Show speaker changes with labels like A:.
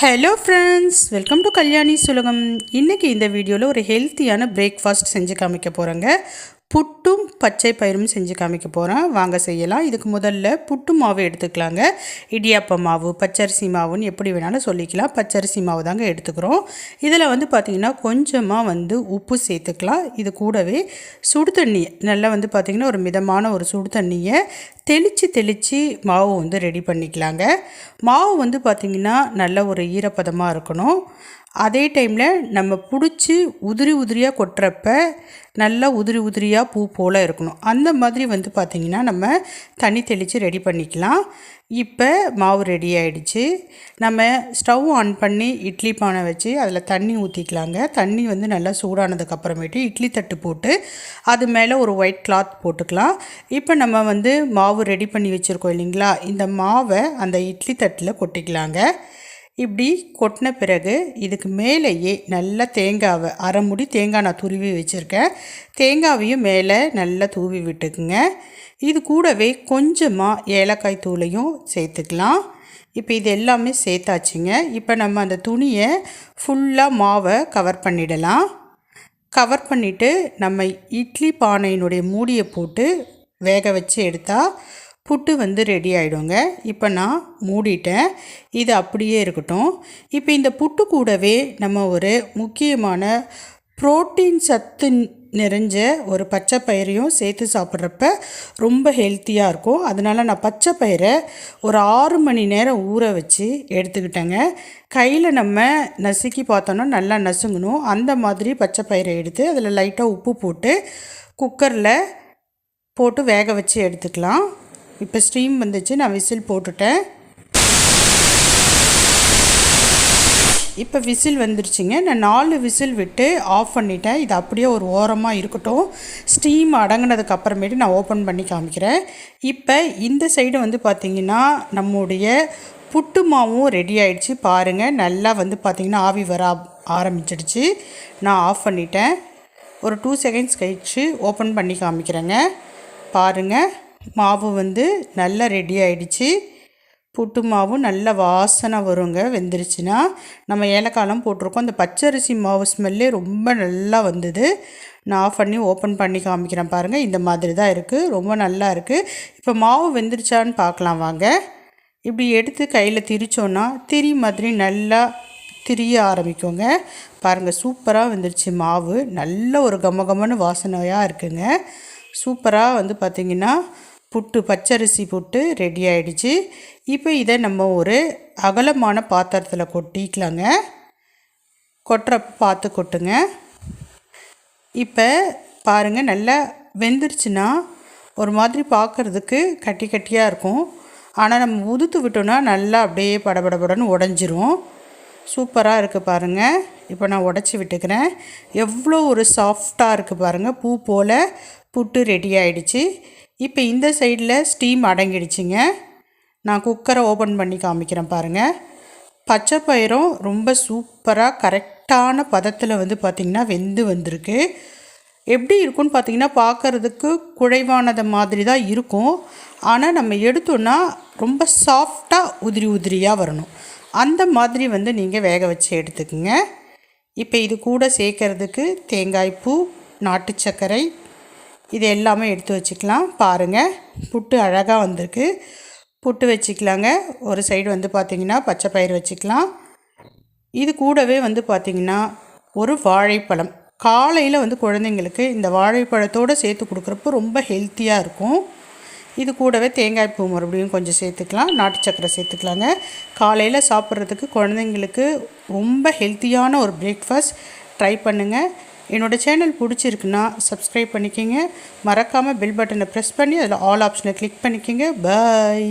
A: Hello friends, welcome to Kalyani சுலகம். இன்றைக்கி இந்த வீடியோவில் ஒரு ஹெல்த்தியான பிரேக்ஃபாஸ்ட் செஞ்சு காமிக்க போகிறேங்க. புட்டும் பச்சை பயிரும் செஞ்சு காமிக்க போகிறேன். வாங்க செய்யலாம். இதுக்கு முதல்ல புட்டு மாவு எடுத்துக்கலாங்க. இடியாப்ப மாவு, பச்சரிசி மாவுன்னு எப்படி வேணாலும் சொல்லிக்கலாம். பச்சரிசி மாவு தாங்க எடுத்துக்கிறோம். இதில் பார்த்திங்கன்னா கொஞ்சமாக உப்பு சேர்த்துக்கலாம். இது கூடவே சுடு தண்ணி நல்லா பார்த்திங்கன்னா ஒரு மிதமான ஒரு சுடு தண்ணியை தெளித்து மாவு ரெடி பண்ணிக்கலாங்க. மாவு பார்த்திங்கன்னா நல்ல ஒரு ஈரப்பதமாக இருக்கணும். அதே டைமில் நம்ம பிடிச்சி உதிரியாக கொட்டுறப்ப நல்லா உதிரியாக பூ போல் இருக்கணும். அந்த மாதிரி பார்த்திங்கன்னா நம்ம தண்ணி தெளித்து ரெடி பண்ணிக்கலாம். இப்போ மாவு ரெடி ஆகிடுச்சு. நம்ம ஸ்டவ் ஆன் பண்ணி இட்லி பானை வச்சு அதில் தண்ணி ஊற்றிக்கலாங்க. தண்ணி நல்லா சூடானதுக்கப்புறமேட்டு இட்லி தட்டு போட்டு அது மேலே ஒரு ஒயிட் கிளாத் போட்டுக்கலாம். இப்போ நம்ம மாவு ரெடி பண்ணி வச்சுருக்கோம் இல்லைங்களா, இந்த மாவை அந்த இட்லி தட்டில் கொட்டிக்கலாங்க. இப்படி கொட்டின பிறகு இதுக்கு மேலேயே நல்லா தேங்காவை அரை முடி தேங்காய் நான் துருவி வச்சுருக்கேன். தேங்காவையும் மேலே நல்லா தூவி விட்டுக்குங்க. இது கூடவே கொஞ்சமாக ஏலக்காய் தூளையும் சேர்த்துக்கலாம். இப்போ இது எல்லாமே சேர்த்தாச்சுங்க. இப்போ நம்ம அந்த துணியை ஃபுல்லாக மாவை கவர் பண்ணிடலாம். கவர் பண்ணிவிட்டு நம்ம இட்லி பானையினுடைய மூடியை போட்டு வேக வச்சு எடுத்தால் புட்டு ரெடி ஆகிடுங்க. இப்போ நான் மூடிட்டேன். இது அப்படியே இருக்கட்டும். இப்போ இந்த புட்டு கூடவே நம்ம ஒரு முக்கியமான புரோட்டீன் சத்து நிறைஞ்ச ஒரு பச்சை பயிரையும் சேர்த்து சாப்பிட்றப்ப ரொம்ப ஹெல்த்தியாக இருக்கும். அதனால் நான் பச்சை பயிரை ஒரு 6 மணி நேரம் ஊற வச்சு எடுத்துக்கிட்டேங்க. கையில் நம்ம நசுக்கி பார்த்தோன்னா நல்லா நசுங்கணும். அந்த மாதிரி பச்சை பயிரை எடுத்து அதில் லைட்டாக உப்பு போட்டு குக்கரில் போட்டு வேக வச்சு எடுத்துக்கலாம். இப்போ ஸ்டீம் வந்துச்சு. நான் விசில் போட்டுட்டேன். இப்போ விசில் வந்துருச்சுங்க. நான் 4 விசில் விட்டு ஆஃப் பண்ணிட்டேன். இது அப்படியே ஒரு ஓரமாக இருக்கட்டும். ஸ்டீம் அடங்கினதுக்கு அப்புறமேட்டு நான் ஓப்பன் பண்ணி காமிக்கிறேன். இப்போ இந்த சைடு பார்த்திங்கன்னா நம்முடைய புட்டு மாவும் ரெடி ஆகிடுச்சு. பாருங்கள், நல்லா பார்த்திங்கன்னா ஆவி வர ஆரம்பிச்சிடுச்சு. நான் ஆஃப் பண்ணிட்டேன். ஒரு 2 செகண்ட்ஸ் கழிச்சு ஓப்பன் பண்ணி காமிக்கிறேங்க. பாருங்கள், மாவு நல்லா ரெடி ஆகிடுச்சு. புட்டு மாவும் நல்ல வாசனை வருங்க. வெந்துருச்சுன்னா நம்ம ஏலக்காயெலாம் போட்டிருக்கோம். அந்த பச்சரிசி மாவு ஸ்மெல்லே ரொம்ப நல்லா வந்தது. நான் ஆஃப் பண்ணி ஓப்பன் பண்ணி காமிக்கிறேன். பாருங்கள், இந்த மாதிரி தான் இருக்குது. ரொம்ப நல்லா இருக்குது. இப்போ மாவு வெந்துருச்சான்னு பார்க்கலாம் வாங்க. இப்படி எடுத்து கையில் திரிச்சோன்னா திரி மாதிரி நல்லா திரிய ஆரம்பிக்குங்க. பாருங்கள், சூப்பராக வெந்துருச்சு மாவு. நல்ல ஒரு கமகமன்னு வாசனையாக இருக்குங்க. சூப்பராக பார்த்திங்கன்னா புட்டு பச்சரிசி புட்டு ரெடி ஆகிடுச்சு. இப்போ இதை நம்ம ஒரு அகலமான பாத்திரத்தில் கொட்டிக்கலாங்க. கொட்டுறப்ப பார்த்து கொட்டுங்க. இப்போ பாருங்கள், நல்லா வெந்துருச்சுன்னா ஒரு மாதிரி பார்க்குறதுக்கு கட்டி கட்டியாக இருக்கும். ஆனால் நம்ம உதுத்து விட்டோன்னா நல்லா அப்படியே படபடன்னு உடஞ்சிரும். சூப்பராக இருக்குது பாருங்கள். இப்போ நான் உடச்சி விட்டுக்கிறேன். எவ்வளோ ஒரு சாஃப்டாக இருக்குது பாருங்கள். பூ போல் புட்டு ரெடி ஆகிடுச்சு. இப்போ இந்த சைடில் ஸ்டீம் அடங்கிடுச்சிங்க. நான் குக்கரை ஓப்பன் பண்ணி காமிக்கிறேன் பாருங்கள். பச்சை பயிரும் ரொம்ப சூப்பராக கரெக்டான பதத்தில் பார்த்திங்கன்னா வெந்து வந்திருக்கு. எப்படி இருக்குன்னு பார்த்திங்கன்னா பார்க்குறதுக்கு குழைவானது மாதிரி தான் இருக்கும். ஆனால் நம்ம எடுத்தோன்னா ரொம்ப சாஃப்டாக உதிரியாக வரணும். அந்த மாதிரி நீங்கள் வேக வச்சு எடுத்துக்குங்க. இப்போ இது கூட சேர்க்கறதுக்கு தேங்காய் பூ, நாட்டு சர்க்கரை இது எல்லாமே எடுத்து வச்சுக்கலாம். பாருங்கள், புட்டு அழகாக வந்திருக்கு. புட்டு வச்சுக்கலாங்க. ஒரு சைடு பார்த்திங்கன்னா பச்சை பயிர் வச்சுக்கலாம். இது கூடவே பார்த்திங்கன்னா ஒரு வாழைப்பழம். காலையில் குழந்தைங்களுக்கு இந்த வாழைப்பழத்தோடு சேர்த்து கொடுக்குறப்போ ரொம்ப ஹெல்த்தியாக இருக்கும். இது கூடவே தேங்காய் பூ மறுபடியும் கொஞ்சம் சேர்த்துக்கலாம். நாட்டு சக்கரை சேர்த்துக்கலாங்க. காலையில் சாப்பிட்றதுக்கு குழந்தைங்களுக்கு ரொம்ப ஹெல்த்தியான ஒரு பிரேக்ஃபாஸ்ட் ட்ரை பண்ணுங்கள். என்னோடய சேனல் பிடிச்சிருக்குன்னா சப்ஸ்கிரைப் பண்ணிக்கோங்க. மறக்காமல் பெல் பட்டனை ப்ரெஸ் பண்ணி அதில் ஆல் ஆப்ஷனை கிளிக் பண்ணிக்கோங்க. பாய்.